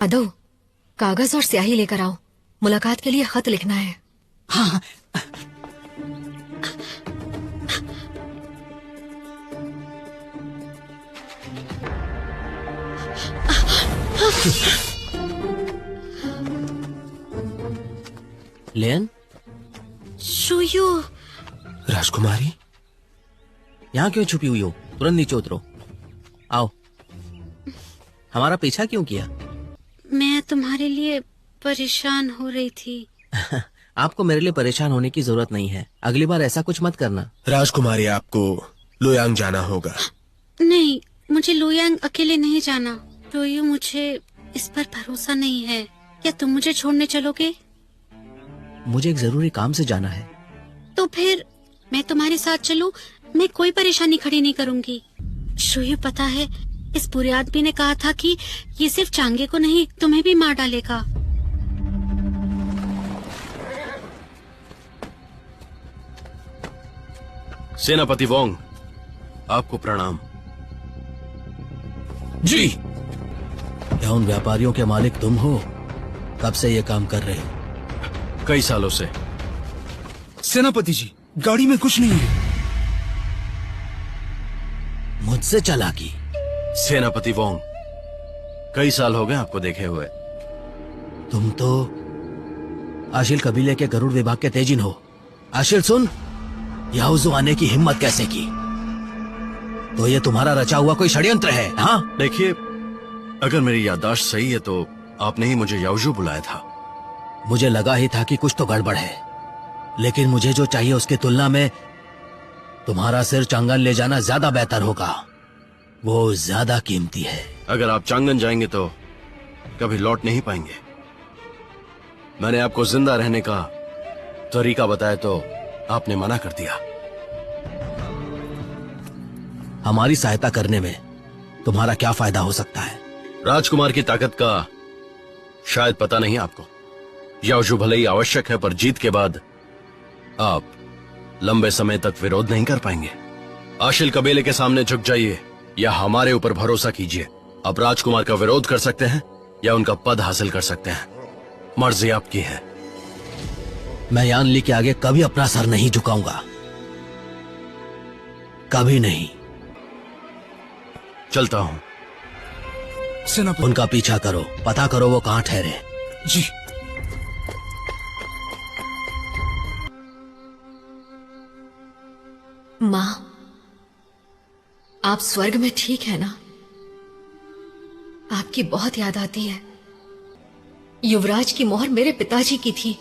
अदो, कागज और स्याही लेकर आओ, मुलाकात के लिए खत लिखना है। हाँ। लेन, शुयू, राजकुमारी, यहाँ क्यों छुपी हुई हो? तुरंत नीचे उतरो। आओ। हमारा पीछा क्यों किया? मैं तुम्हारे लिए परेशान हो रही थी। आपको मेरे लिए परेशान होने की जरूरत नहीं है। अगली बार ऐसा कुछ मत करना। राजकुमारी, आपको लोयांग जाना होगा। नहीं, मुझे लोयांग अकेले नहीं जाना। रोयू, मुझे इस पर भरोसा नहीं है। क्या तुम मुझे छोड़ने चलोगे? मुझे एक जरूरी काम से जाना है। तो फिर मैं तुम्हारे साथ चलूं? मैं कोई परेशानी खड़ी नहीं करूंगी। शोयू, पता है, इस बुरे आदमी ने कहा था कि ये सिर्फ चांगे को नहीं, तुम्हें भी मार डालेगा। सेनापति वोंग, आपको प्रणाम। जी। क्या उन व्यापारियों के मालिक तुम हो? कब से ये काम कर रहे हो? कई सालों से। सेनापति जी, गाड़ी में कुछ नहीं है। मुझसे चालाकी। सेनापति वोंग, कई साल हो गए आपको देखे हुए। तुम तो आशिल कबीले के गरुड़ विभाग के तेजिन हो। आशिल, सुन, याओजू आने की हिम्मत कैसे की? तो ये तुम्हारा रचा हुआ कोई षड्यंत्र है? हाँ, देखिए, अगर मेरी याददाश्त सही है तो आपने ही मुझे याओजू बुलाया था। मुझे लगा ही था कि कुछ तो गड़बड़ है, लेकिन मुझे जो चाहिए उसकी तुलना में तुम्हारा सिर चांगन ले जाना ज्यादा बेहतर होगा। वो ज्यादा कीमती है। अगर आप चांगन जाएंगे तो कभी लौट नहीं पाएंगे। मैंने आपको जिंदा रहने का तरीका बताया तो आपने मना कर दिया। हमारी सहायता करने में तुम्हारा क्या फायदा हो सकता है? राजकुमार की ताकत का शायद पता नहीं आपको। याओजू भले ही आवश्यक है, पर जीत के बाद आप लंबे समय तक विरोध नहीं कर पाएंगे। आशिल कबीले के सामने झुक जाइए या हमारे ऊपर भरोसा कीजिए। आप राजकुमार का विरोध कर सकते हैं या उनका पद हासिल कर सकते हैं। मर्जी आपकी है। मैं यान ली के आगे कभी अपना सर नहीं झुकाऊंगा, कभी नहीं। चलता हूं। सेनापति उनका पीछा करो, पता करो वो कहां ठहरे। जी। माँ, आप स्वर्ग में ठीक है ना? आपकी बहुत याद आती है। युवराज की मोहर मेरे पिताजी की थी।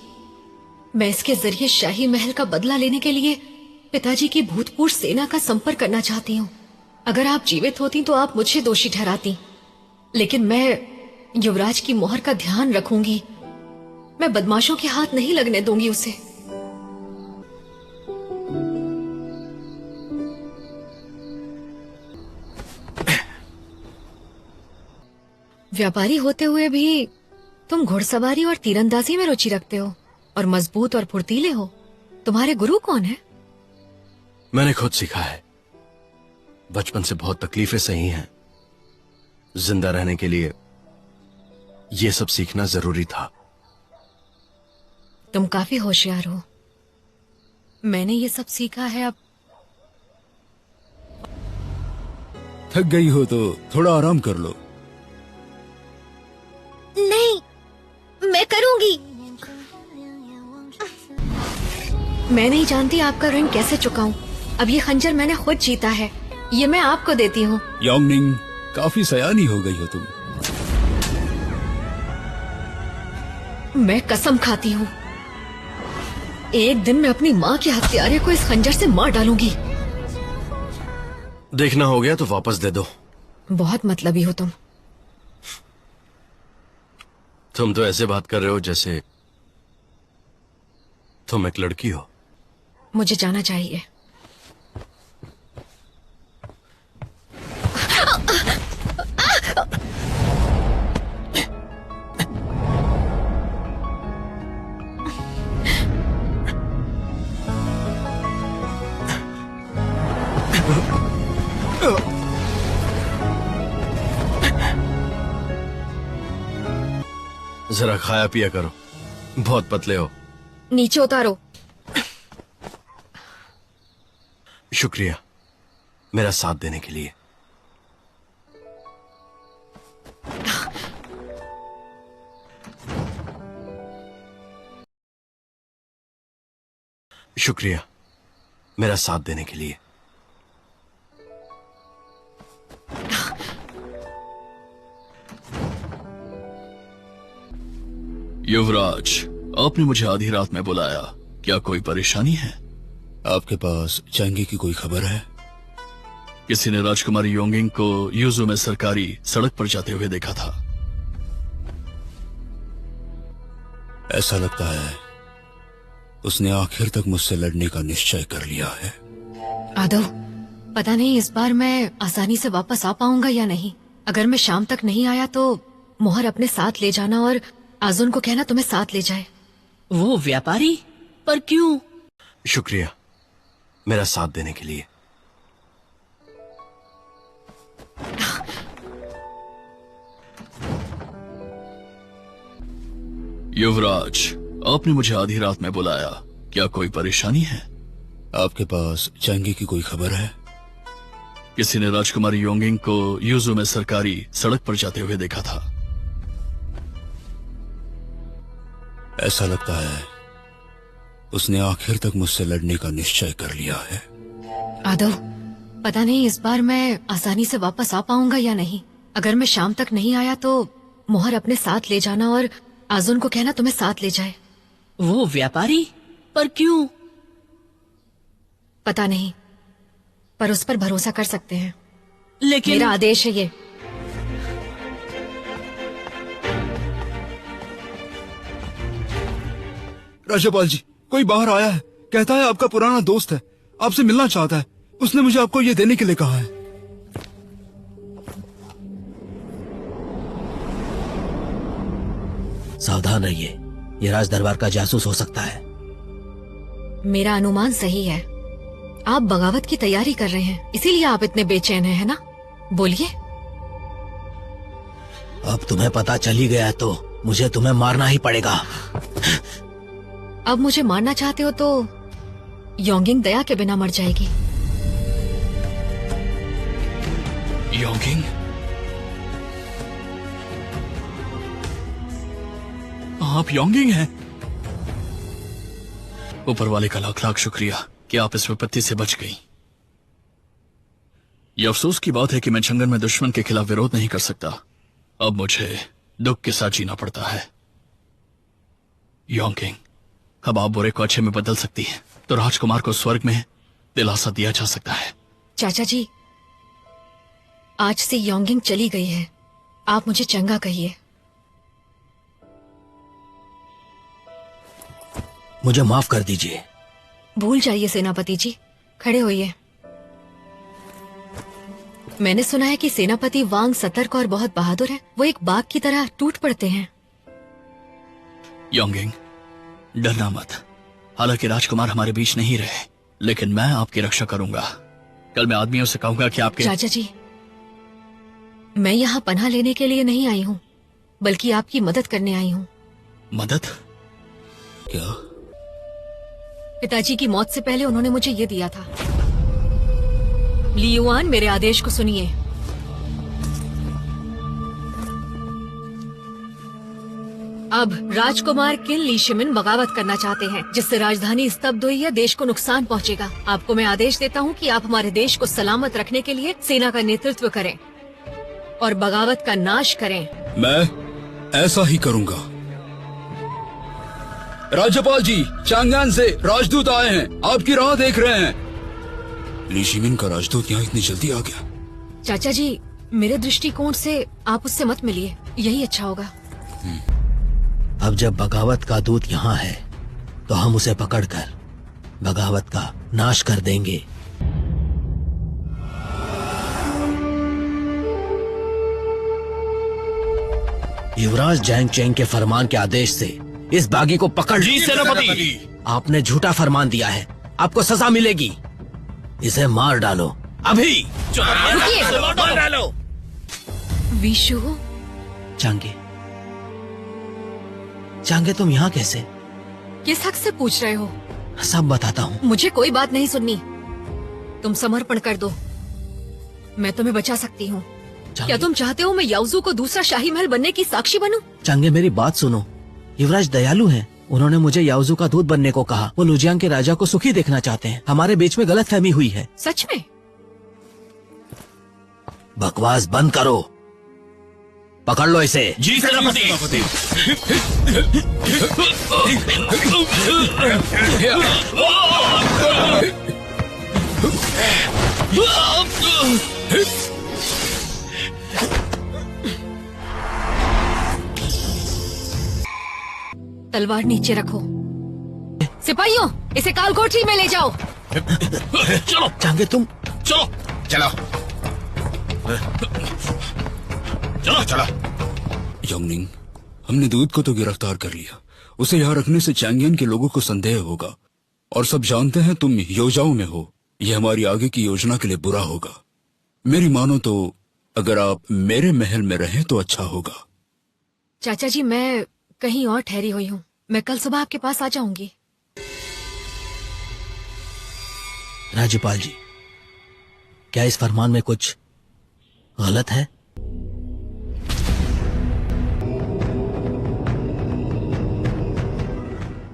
मैं इसके जरिए शाही महल का बदला लेने के लिए पिताजी की भूतपूर्व सेना का संपर्क करना चाहती हूँ। अगर आप जीवित होती तो आप मुझे दोषी ठहराती, लेकिन मैं युवराज की मोहर का ध्यान रखूंगी। मैं बदमाशों के हाथ नहीं लगने दूंगी उसे। व्यापारी होते हुए भी तुम घुड़सवारी और तीरंदाजी में रुचि रखते हो और मजबूत और फुर्तीले हो। तुम्हारे गुरु कौन है? मैंने खुद सीखा है। बचपन से बहुत तकलीफें सही हैं। जिंदा रहने के लिए यह सब सीखना जरूरी था। तुम काफी होशियार हो। मैंने ये सब सीखा है। अब थक गई हो तो थोड़ा आराम कर लो। नहीं, मैं करूंगी। मैं नहीं जानती आपका ऋण कैसे चुकाऊं। अब ये खंजर मैंने खुद जीता है, ये मैं आपको देती हूँ। योंगनिंग, काफी सयानी हो गई हो तुम। मैं कसम खाती हूँ, एक दिन मैं अपनी माँ के हत्यारे को इस खंजर से मार डालूंगी। देखना हो गया तो वापस दे दो। बहुत मतलबी हो तुम। तुम तो ऐसे बात कर रहे हो जैसे तुम एक लड़की हो। मुझे जाना चाहिए। जरा खाया पिया करो, बहुत पतले हो। नीचे उतारो। शुक्रिया मेरा साथ देने के लिए। शुक्रिया मेरा साथ देने के लिए। युवराज, आपने मुझे आधी रात में बुलाया, क्या कोई परेशानी है? आपके पास चांगे की कोई खबर है? किसी ने राजकुमारी योंगिंग को यूजू में सरकारी सड़क पर जाते हुए देखा था। ऐसा लगता है उसने आखिर तक मुझसे लड़ने का निश्चय कर लिया है। आदव, पता नहीं इस बार मैं आसानी से वापस आ पाऊंगा या नहीं। अगर मैं शाम तक नहीं आया तो मोहर अपने साथ ले जाना और आजुन को कहना तुम्हें साथ ले जाए। वो व्यापारी? पर क्यों? शुक्रिया मेरा साथ देने के लिए। युवराज, आपने मुझे आधी रात में बुलाया, क्या कोई परेशानी है? आपके पास चांगे की कोई खबर है? किसी ने राजकुमारी योंगिंग को यूजू में सरकारी सड़क पर जाते हुए देखा था। ऐसा लगता है उसने आखिर तक मुझसे लड़ने का निश्चय कर लिया है। आदव, पता नहीं इस बार मैं आसानी से वापस आ पाऊंगा या नहीं। अगर मैं शाम तक नहीं आया तो मोहर अपने साथ ले जाना और आजुन को कहना तुम्हें साथ ले जाए। वो व्यापारी? पर क्यों? पता नहीं, पर उस पर भरोसा कर सकते हैं। लेकिन मेरा आदेश है ये। राज्यपाल जी, कोई बाहर आया है, कहता है आपका पुराना दोस्त है, आपसे मिलना चाहता है। उसने मुझे आपको ये देने के लिए कहा है। सावधान रहिए, ये राज दरबार का जासूस हो सकता है। मेरा अनुमान सही है। आप बगावत की तैयारी कर रहे हैं, इसीलिए आप इतने बेचैन हैं, है ना? बोलिए। अब तुम्हें पता चल ही गया है तो मुझे तुम्हें मारना ही पड़ेगा। अब मुझे मारना चाहते हो तो योंगिंग दया के बिना मर जाएगी। योंगिंग? आप योंगिंग हैं? ऊपर वाले का लाख लाख शुक्रिया कि आप इस विपत्ति से बच गई। ये अफसोस की बात है कि मैं जंगल में दुश्मन के खिलाफ विरोध नहीं कर सकता। अब मुझे दुख के साथ जीना पड़ता है। योंगिंग, अब आप बुरे को अच्छे में बदल सकती है तो राजकुमार को स्वर्ग में दिलासा दिया जा सकता है। चाचा जी, आज से योंगिंग चली गई है, आप मुझे चंगा कहिए। मुझे माफ कर दीजिए। भूल जाइए सेनापति जी, खड़े होइए। मैंने सुना है कि सेनापति वांग सतर्क और बहुत बहादुर है। वो एक बाघ की तरह टूट पड़ते हैं। योंगिंग, डरना मत। हालांकि राजकुमार हमारे बीच नहीं रहे, लेकिन मैं आपकी रक्षा करूंगा। कल मैं आदमियों से कहूंगा कि आपके चाचा जी, मैं यहाँ पनाह लेने के लिए नहीं आई हूँ, बल्कि आपकी मदद करने आई हूँ। मदद? क्या? पिताजी की मौत से पहले उन्होंने मुझे ये दिया था। ली युआन, मेरे आदेश को सुनिए। अब राजकुमार किन ली शिमिन बगावत करना चाहते हैं, जिससे राजधानी स्तब्ध हुई है, देश को नुकसान पहुंचेगा। आपको मैं आदेश देता हूं कि आप हमारे देश को सलामत रखने के लिए सेना का नेतृत्व करें और बगावत का नाश करें। मैं ऐसा ही करूंगा। राज्यपाल जी, चांगयान से राजदूत आए हैं, आपकी राह देख रहे हैं। ली शिमिन का राजदूत यहाँ इतनी जल्दी आ गया? चाचा जी, मेरे दृष्टिकोण से आप उससे मत मिलिए, यही अच्छा होगा। अब जब बगावत का दूत यहाँ है तो हम उसे पकड़कर बगावत का नाश कर देंगे। युवराज जैंग चेंग के फरमान के आदेश से इस बागी को पकड़। जी सेनापति। आपने झूठा फरमान दिया है, आपको सजा मिलेगी। इसे मार डालो अभी। विशु, चांगे, चांगे तुम यहाँ कैसे? किस हक से पूछ रहे हो? सब बताता हूँ। मुझे कोई बात नहीं सुननी। तुम समर्पण कर दो, मैं तुम्हें बचा सकती हूँ। क्या तुम चाहते हो मैं याओजू को दूसरा शाही महल बनने की साक्षी बनूं? चांगे मेरी बात सुनो, युवराज दयालु हैं। उन्होंने मुझे याओजू का दूत बनने को कहा। वो लुजियांग के राजा को सुखी देखना चाहते हैं। हमारे बीच में गलतफहमी हुई है। सच में? बकवास बंद करो, पकड़ लो इसे। जी सेनापति। तलवार नीचे रखो। सिपाहियों, इसे कालकोठरी में ले जाओ। चलो चांगे तुम चलो चलो चलो चलो। योंगनिंग, हमने दूत को तो गिरफ्तार कर लिया। उसे यहाँ रखने से चैंगियन के लोगों को संदेह होगा, और सब जानते हैं तुम योजाओ में हो। यह हमारी आगे की योजना के लिए बुरा होगा। मेरी मानो तो अगर आप मेरे महल में रहें तो अच्छा होगा। चाचा जी, मैं कहीं और ठहरी हुई हूँ। मैं कल सुबह आपके पास आ जाऊंगी। राज्यपाल जी, क्या इस फरमान में कुछ गलत है?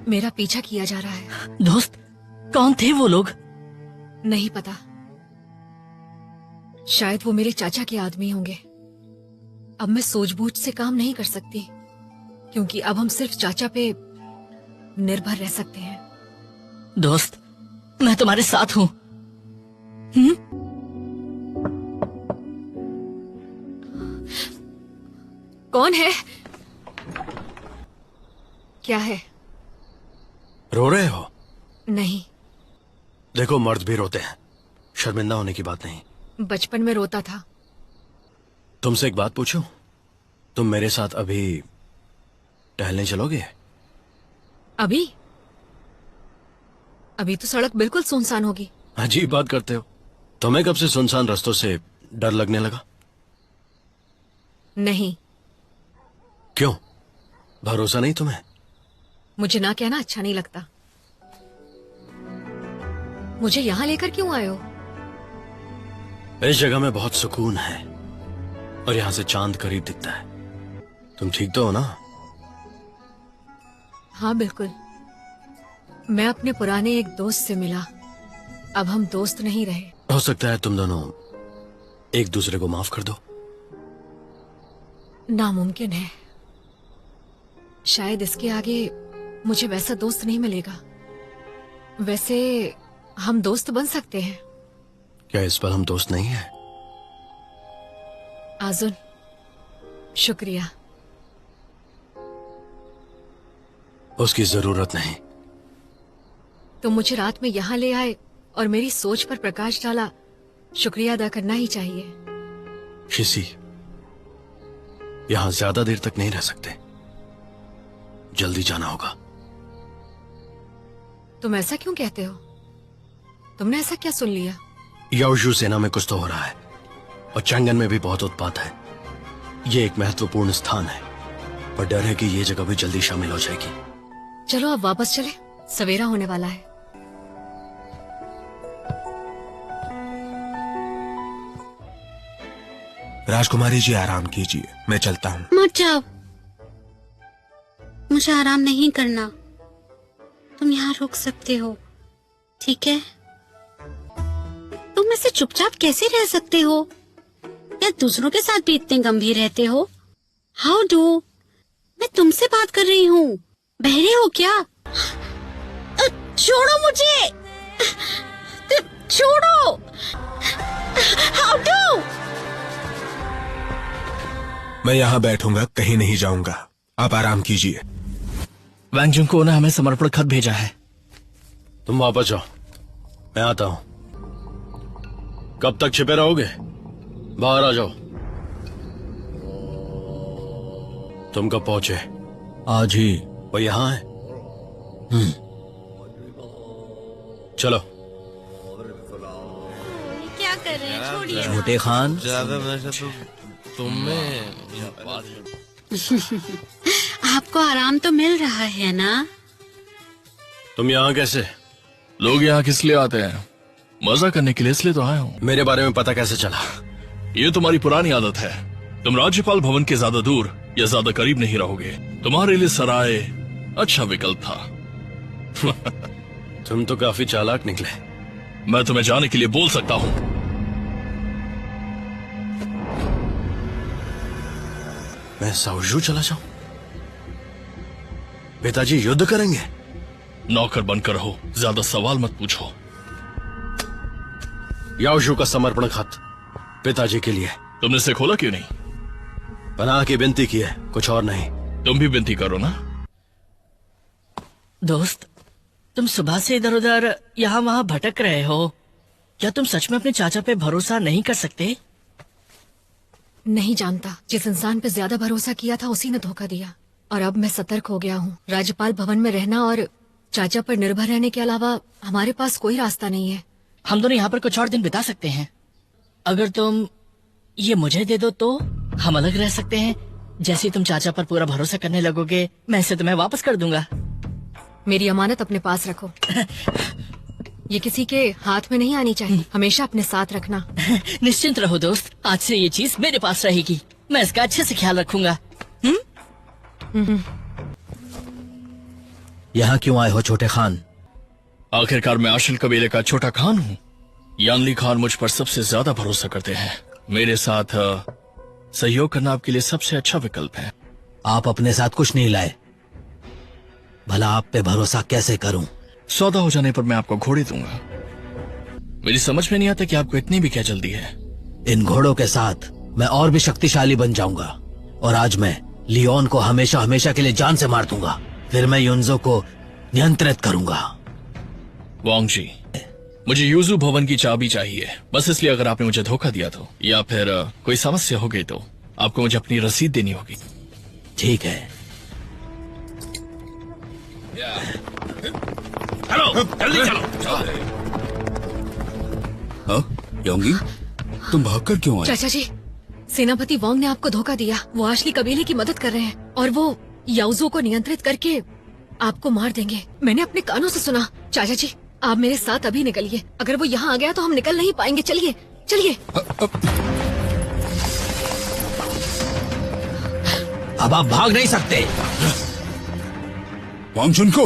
मेरा पीछा किया जा रहा है। दोस्त, कौन थे वो लोग? नहीं पता, शायद वो मेरे चाचा के आदमी होंगे। अब मैं सूझबूझ से काम नहीं कर सकती, क्योंकि अब हम सिर्फ चाचा पे निर्भर रह सकते हैं। दोस्त, मैं तुम्हारे साथ हूँ। कौन है? क्या है? रो रहे हो? नहीं, देखो, मर्द भी रोते हैं, शर्मिंदा होने की बात नहीं। बचपन में रोता था। तुमसे एक बात पूछूं? तुम मेरे साथ अभी टहलने चलोगे? अभी? अभी तो सड़क बिल्कुल सुनसान होगी। अजीब बात करते हो। तुम्हें कब से सुनसान रास्तों से डर लगने लगा? नहीं। क्यों? भरोसा नहीं तुम्हें? मुझे ना कहना अच्छा नहीं लगता। मुझे यहाँ लेकर क्यों आए हो? इस जगह में बहुत सुकून है, और यहाँ से चांद करीब दिखता है। तुम ठीक तो हो ना? हाँ बिल्कुल। मैं अपने पुराने एक दोस्त से मिला। अब हम दोस्त नहीं रहे। हो सकता है तुम दोनों एक दूसरे को माफ कर दो। नामुमकिन है। शायद इसके आगे मुझे वैसा दोस्त नहीं मिलेगा। वैसे हम दोस्त बन सकते हैं। क्या इस पर हम दोस्त नहीं हैं? आजुन, शुक्रिया। उसकी जरूरत नहीं। तुम मुझे रात में यहाँ ले आए और मेरी सोच पर प्रकाश डाला। शुक्रिया अदा करना ही चाहिए। शिशी, यहां ज्यादा देर तक नहीं रह सकते। जल्दी जाना होगा। तुम ऐसा क्यों कहते हो? तुमने ऐसा क्या सुन लिया? याओजू सेना में कुछ तो हो रहा है, और चैंगन में भी बहुत उत्पात है। ये एक महत्वपूर्ण स्थान है, और डर है कि ये जगह भी जल्दी शामिल हो जाएगी। चलो अब वापस चले, सवेरा होने वाला है। राजकुमारी जी, आराम कीजिए, मैं चलता हूँ। मत जाओ, मुझे आराम नहीं करना। तुम यहाँ रुक सकते हो, ठीक है? तुम ऐसे चुपचाप कैसे रह सकते हो? या दूसरों के साथ भी इतने गंभीर रहते हो? How do? मैं तुमसे बात कर रही हूँ। बहरे हो क्या? छोड़ो मुझे, छोड़ो। How do? मैं यहाँ बैठूंगा, कहीं नहीं जाऊंगा। आप आराम कीजिए। वैंगजुंग को ने हमें समर्पण खत भेजा है। तुम वापस जाओ, मैं आता हूं। कब तक छिपे रहोगे? बाहर आ जाओ। तुम कब पहुंचे? आज ही। वो यहाँ है? चलो। क्या कर रहे हैं? छोड़िए। छोटे खान, आपको आराम तो मिल रहा है ना? तुम यहाँ कैसे? लोग यहाँ किस लिए आते हैं? मजा करने के लिए, इसलिए तो आया हूँ। मेरे बारे में पता कैसे चला? ये तुम्हारी पुरानी आदत है। तुम राज्यपाल भवन के ज्यादा दूर या ज्यादा करीब नहीं रहोगे। तुम्हारे लिए सराय अच्छा विकल्प था। तुम तो काफी चालाक निकले। मैं तुम्हें जाने के लिए बोल सकता हूँ। मैं साउजू चला जाऊं? पिताजी युद्ध करेंगे? नौकर बनकर रहो, ज्यादा सवाल मत पूछो। याओजू का समर्पण खत पिताजी के लिए। तुमने इसे खोला क्यों नहीं? पनाह की विनती की है, कुछ और नहीं। तुम भी विनती करो ना। दोस्त, तुम सुबह से इधर उधर यहाँ वहाँ भटक रहे हो। क्या तुम सच में अपने चाचा पे भरोसा नहीं कर सकते? नहीं जानता। जिस इंसान पे ज्यादा भरोसा किया था उसी ने धोखा दिया, और अब मैं सतर्क हो गया हूँ। राज्यपाल भवन में रहना और चाचा पर निर्भर रहने के अलावा हमारे पास कोई रास्ता नहीं है। हम दोनों यहाँ पर कुछ और दिन बिता सकते हैं। अगर तुम ये मुझे दे दो तो हम अलग रह सकते हैं। जैसे ही तुम चाचा पर पूरा भरोसा करने लगोगे, मैं इसे तुम्हें वापस कर दूंगा। मेरी अमानत अपने पास रखो। ये किसी के हाथ में नहीं आनी चाहिए, हमेशा अपने साथ रखना। निश्चिंत रहो दोस्त, आज से ये चीज मेरे पास रहेगी। मैं इसका अच्छे से ख्याल रखूंगा। यहाँ क्यों आए हो छोटे खान? आखिरकार मैं आशिल कबीले का छोटा खान हूँ। यानली खान मुझ पर सबसे ज्यादा भरोसा करते हैं। मेरे साथ सहयोग करना आपके लिए सबसे अच्छा विकल्प है। आप अपने साथ कुछ नहीं लाए, भला आप पे भरोसा कैसे करूं? सौदा हो जाने पर मैं आपको घोड़े दूंगा। मेरी समझ में नहीं आता कि आपको इतनी भी क्या जल्दी है। इन घोड़ों के साथ मैं और भी शक्तिशाली बन जाऊंगा, और आज मैं लियोन को हमेशा हमेशा के लिए जान से मार दूंगा। फिर मैं युनजो को नियंत्रित करूंगा। वांग जी, मुझे यूजू भवन की चाबी चाहिए, बस इसलिए अगर आपने मुझे धोखा दिया तो, या फिर कोई समस्या हो गई तो आपको मुझे अपनी रसीद देनी होगी। ठीक है। चलो जल्दी चलो। हाँ योंगी, तुम भागकर क्यों आए? चाचा जी, सेनापति वोंग ने आपको धोखा दिया। वो आशली कबीले की मदद कर रहे हैं और वो याओजू को नियंत्रित करके आपको मार देंगे। मैंने अपने कानों से सुना। चाचा जी, आप मेरे साथ अभी निकलिए। अगर वो यहाँ आ गया तो हम निकल नहीं पाएंगे। चलिए चलिए। अब आप भाग नहीं सकते। वांगचुन को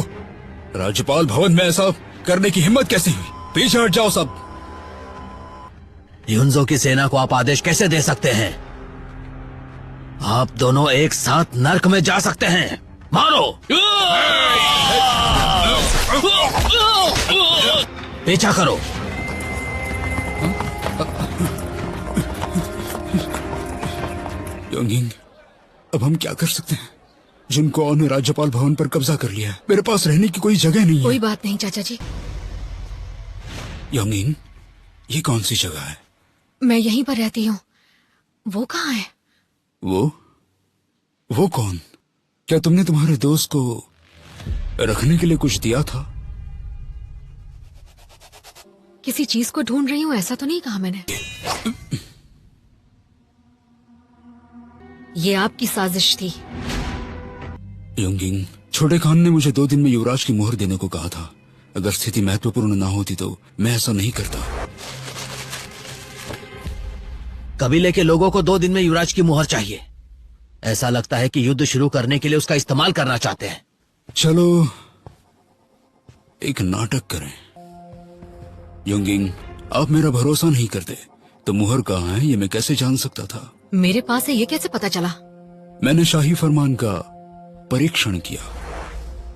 राज्यपाल भवन में ऐसा करने की हिम्मत कैसे हुई? पीछे हट जाओ सब। युनजो की सेना को आप आदेश कैसे दे सकते हैं? आप दोनों एक साथ नर्क में जा सकते हैं। मारो। पीछा करो। योंगिंग, अब हम क्या कर सकते हैं? जिनको ने राज्यपाल भवन पर कब्जा कर लिया है। मेरे पास रहने की कोई जगह नहीं है। कोई बात नहीं चाचा जी। योंगिंग, ये कौन सी जगह है? मैं यहीं पर रहती हूँ। वो कहाँ है? वो कौन? क्या तुमने तुम्हारे दोस्त को रखने के लिए कुछ दिया था? किसी चीज को ढूंढ रही हूँ ऐसा तो नहीं कहा मैंने। ये आपकी साजिश थी। योंगिंग, छोटे खान ने मुझे 2 दिन में युवराज की मुहर देने को कहा था। अगर स्थिति महत्वपूर्ण ना होती तो मैं ऐसा नहीं करता। कबीले के लोगों को 2 दिन में युवराज की मुहर चाहिए। ऐसा लगता है कि युद्ध शुरू करने के लिए उसका इस्तेमाल करना चाहते हैं। चलो एक नाटक करें। योंगिंग, आप मेरा भरोसा नहीं करते तो मुहर कहाँ है ये मैं कैसे जान सकता था? मेरे पास है, ये कैसे पता चला? मैंने शाही फरमान का परीक्षण किया।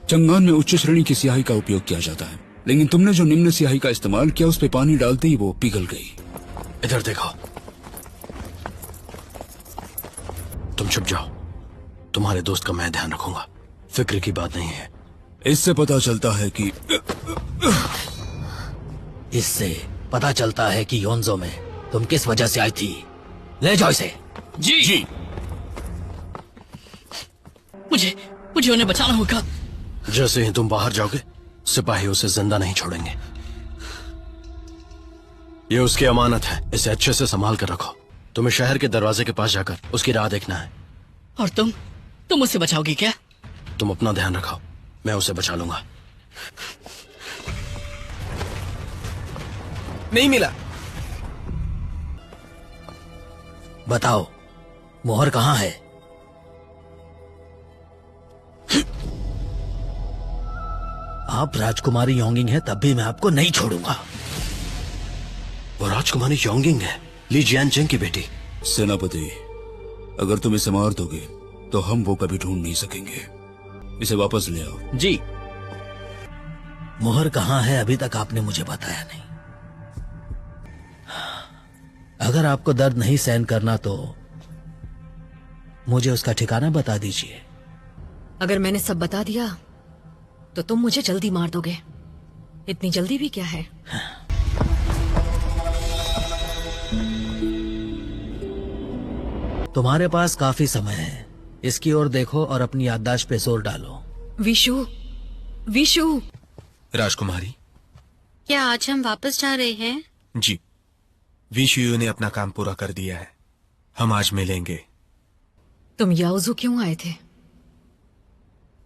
चंगान में उच्च श्रेणी की स्याही का उपयोग किया जाता है, लेकिन तुमने जो निम्न स्याही का इस्तेमाल किया उस पे पानी डालते ही वो पिघल गई। इधर देखो। तुम छुप जाओ। तुम्हारे दोस्त का मैं ध्यान रखूंगा। फिक्र की बात नहीं है। इससे पता चलता है कि योंजो में तुम किस वजह से आई थी। ले जाओ इसे। जी। मुझे उन्हें बचाना होगा। जैसे ही तुम बाहर जाओगे सिपाही उसे जिंदा नहीं छोड़ेंगे। ये उसकी अमानत है, इसे अच्छे से संभाल कर रखो। तुम्हें शहर के दरवाजे के पास जाकर उसकी राह देखना है। और तुम उसे बचाओगे क्या? तुम अपना ध्यान रखो, मैं उसे बचा लूंगा। नहीं मिला। बताओ, मोहर कहाँ है? आप राजकुमारी योंगिंग है तब भी मैं आपको नहीं छोड़ूंगा। वो राजकुमारी योंगिंग है, ली जियानचेंग की बेटी। सेनापति, अगर तुम इसे मार दोगे तो हम वो कभी ढूंढ नहीं सकेंगे। इसे वापस ले आओ। जी। मोहर कहाँ है अभी तक आपने मुझे बताया नहीं। अगर आपको दर्द नहीं सहन करना तो मुझे उसका ठिकाना बता दीजिए। अगर मैंने सब बता दिया तो तुम मुझे जल्दी मार दोगे। इतनी जल्दी भी क्या है? तुम्हारे पास काफी समय है, इसकी ओर देखो और अपनी याददाश्त पे जोर डालो। विशु, विशु। राजकुमारी। क्या आज हम वापस जा रहे हैं? जी, विशु ने अपना काम पूरा कर दिया है, हम आज मिलेंगे। तुम याओजू क्यों आए थे?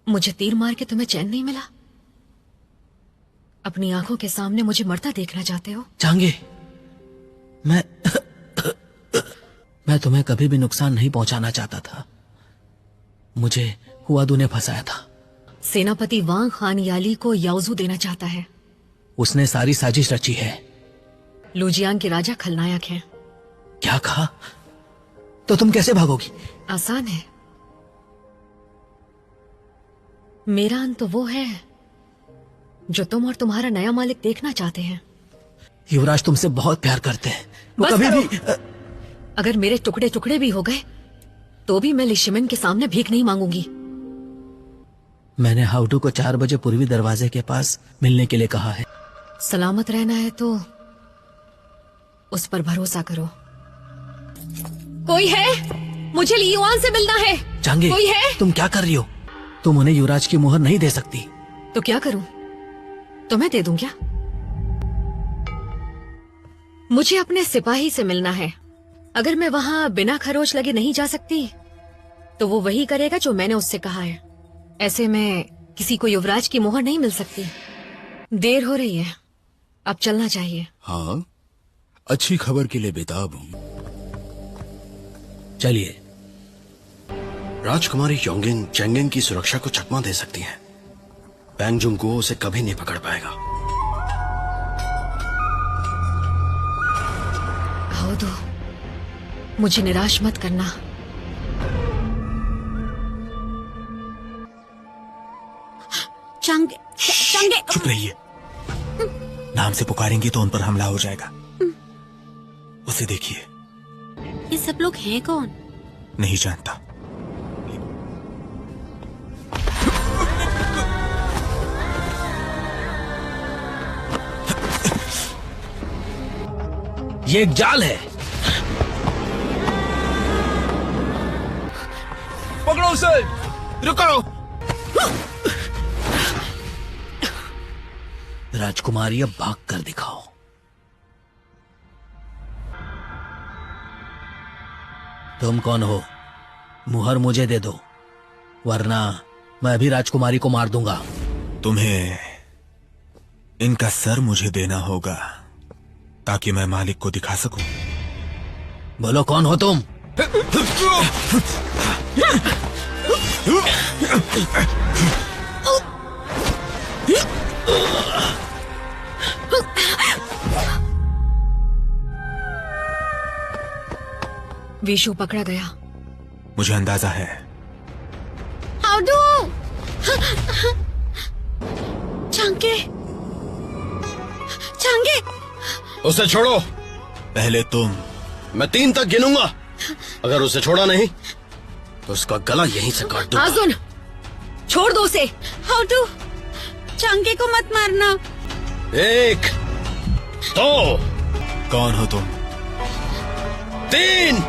मुझे तीर मार के तुम्हें चैन नहीं मिला? अपनी आंखों के सामने मुझे मरता देखना चाहते हो? चांगे, मैं तुम्हें कभी भी नुकसान नहीं पहुंचाना चाहता था। मुझे हुआदू ने फंसाया था। सेनापति वांग खान याली को याओजू देना चाहता है। उसने सारी साजिश रची है। लुजियांग के राजा खलनायक हैं। क्या कहा? तो तुम कैसे भागोगी? आसान है। मेरा अंत तो वो है जो तुम और तुम्हारा नया मालिक देखना चाहते हैं। युवराज तुमसे बहुत प्यार करते हैं। वो बस कभी करो। भी अगर मेरे टुकड़े टुकड़े भी हो गए तो भी मैं लिशिमिन के सामने भीख नहीं मांगूंगी। मैंने हाउडू को 4 बजे पूर्वी दरवाजे के पास मिलने के लिए कहा है। सलामत रहना है तो उस पर भरोसा करो। कोई है? मुझे लियुआन से मिलना है। चांगे, कोई है? तुम क्या कर रही हो? तुम उन्हें युवराज की मोहर नहीं दे सकती। तो क्या करूं? तुम्हें दे दूं क्या? मुझे अपने सिपाही से मिलना है। अगर मैं वहां बिना खरोच लगे नहीं जा सकती तो वो वही करेगा जो मैंने उससे कहा है। ऐसे में किसी को युवराज की मोहर नहीं मिल सकती। देर हो रही है, अब चलना चाहिए। हाँ, अच्छी खबर के लिए बेताब हूँ। चलिए। राजकुमारी योंगिंग चेंगिंग की सुरक्षा को चकमा दे सकती है। पैंग जुंगकुओ उसे कभी नहीं पकड़ पाएगा। हाउडू, मुझे निराश मत करना। चांगे, चांगे। चुप रहिए। नाम से पुकारेंगी तो उन पर हमला हो जाएगा। उसे देखिए। ये सब लोग हैं कौन? नहीं जानता। ये एक जाल है। पकड़ो उसे। रुको। राजकुमारी, अब भाग कर दिखाओ। तुम कौन हो? मुहर मुझे दे दो, वरना मैं अभी राजकुमारी को मार दूंगा। तुम्हें इनका सर मुझे देना होगा ताकि मैं मालिक को दिखा सकूं। बोलो, कौन हो तुम? विशु पकड़ा गया। मुझे अंदाजा है। हाउडू! चांगे, चांगे। उसे छोड़ो। पहले तुम। मैं 3 तक गिनूंगा। अगर उसे छोड़ा नहीं तो उसका गला यहीं से काट दूंगा। आजुन, छोड़ दो उसे। हाउडू, चांगे को मत मारना। 1, 2, कौन हो तुम? 3।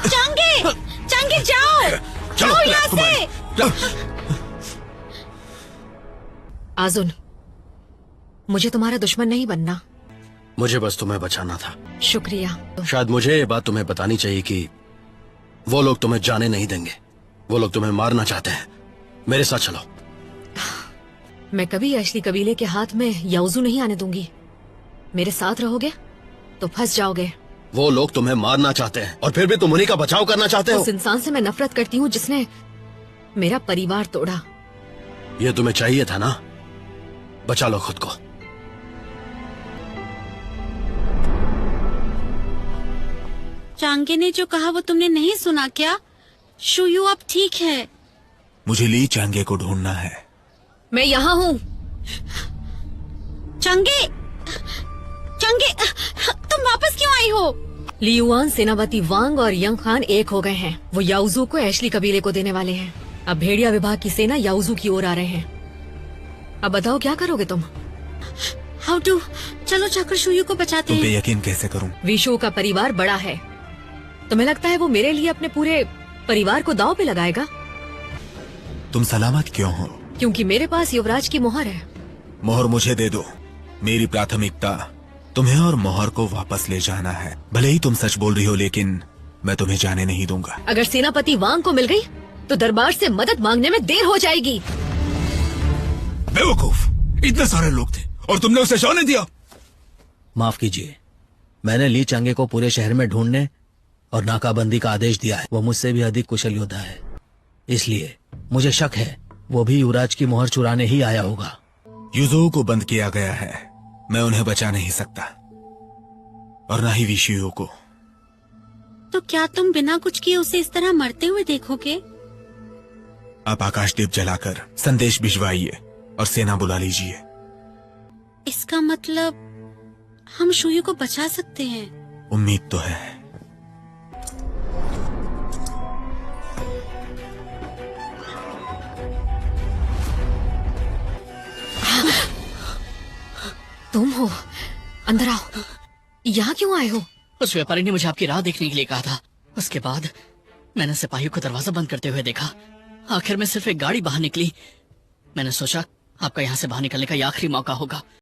चांगे, चांगे जाओ, जाओ यहाँ से। आजुन, मुझे तुम्हारा दुश्मन नहीं बनना। मुझे बस तुम्हें बचाना था। शुक्रिया। शायद मुझे ये बात तुम्हें बतानी चाहिए कि वो लोग तुम्हें जाने नहीं देंगे। वो लोग तुम्हें मारना चाहते हैं। मेरे साथ चलो। मैं कभी एशली कबीले के हाथ में याउजू नहीं आने दूंगी। मेरे साथ रहोगे तो फंस जाओगे। वो लोग तुम्हें मारना चाहते हैं और फिर भी तुम उन्हीं का बचाव करना चाहते हो। उस इंसान से मैं नफरत करती हूँ जिसने मेरा परिवार तोड़ा। ये तुम्हें चाहिए था ना? बचा लो खुद को। चांगे ने जो कहा वो तुमने नहीं सुना क्या? शुयू अब ठीक है। मुझे ली चांगे को ढूंढना है। मैं यहाँ हूँ। चंगे, चंगे, तुम वापस क्यों आई हो? लियुआन, सेनापति वांग और यंग खान एक हो गए हैं। वो याउजू को एशली कबीले को देने वाले हैं। अब भेड़िया विभाग की सेना याउजू की ओर आ रहे हैं। अब बताओ क्या करोगे तुम? हाउ टू, चलो जाकर शुयू को बचाते तुम पे हैं। यकीन कैसे करूं? विशु का परिवार बड़ा है। तुम्हें लगता है वो मेरे लिए अपने पूरे परिवार को दांव पे लगाएगा? तुम सलामत क्यों हो? क्योंकि मेरे पास युवराज की मोहर है। मोहर मुझे दे दो। मेरी प्राथमिकता तुम्हें और मोहर को वापस ले जाना है। भले ही तुम सच बोल रही हो, लेकिन मैं तुम्हें जाने नहीं दूंगा। अगर सेनापति वांग को मिल गई तो दरबार से मदद मांगने में देर हो जाएगी। बेवकूफ, इतने सारे लोग थे और तुमने उसे जाने दिया। माफ कीजिए, मैंने ली चांगे को पूरे शहर में ढूंढने और नाकाबंदी का आदेश दिया है। वो मुझसे भी अधिक कुशल योद्धा है, इसलिए मुझे शक है वो भी युवराज की मोहर चुराने ही आया होगा। युजो को बंद किया गया है। मैं उन्हें बचा नहीं सकता, और न ही विशियो को। तो क्या तुम बिना कुछ किए उसे इस तरह मरते हुए देखोगे? आप आकाशदीप जलाकर संदेश भिजवाइए और सेना बुला लीजिए। इसका मतलब हम शुयू को बचा सकते हैं। उम्मीद तो है। तुम हो? अंदर आओ। यहाँ क्यों आए हो? उस व्यापारी ने मुझे आपकी राह देखने के लिए कहा था। उसके बाद मैंने सिपाहियों को दरवाजा बंद करते हुए देखा। आखिर में सिर्फ एक गाड़ी बाहर निकली। मैंने सोचा आपका यहाँ से बाहर निकलने का ये आखिरी मौका होगा।